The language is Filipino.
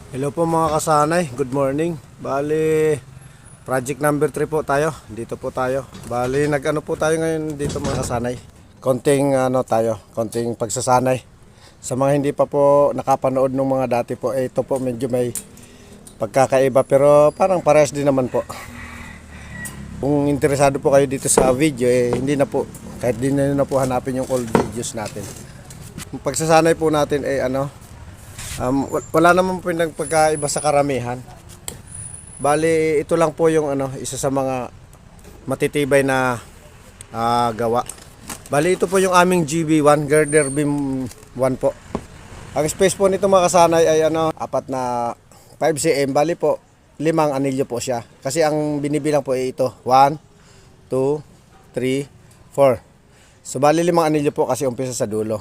Hello po mga kasanay, good morning. Bali, project number 3 po tayo. Dito po tayo. Bali, nag-ano po tayo ngayon dito mga kasanay. Konting pagsasanay. Sa mga hindi pa po nakapanood ng mga dati po, ito po medyo may pagkakaiba pero parang parehas din naman po. Kung interesado po kayo dito sa video, hindi na po, kahit di na po hanapin yung old videos natin. Yung pagsasanay po natin wala naman po yung pagkaiba sa karamihan. Bali, ito lang po yung isa sa mga matitibay na gawa. Bali, ito po yung aming GB1, girder beam 1 po. Ang space po nito mga kasanay ay apat na 5 cm. Bali po, 5 anilyo po siya. Kasi ang binibilang po ay ito, 1, 2, 3, 4. So bali 5 anilyo po kasi umpisa sa dulo.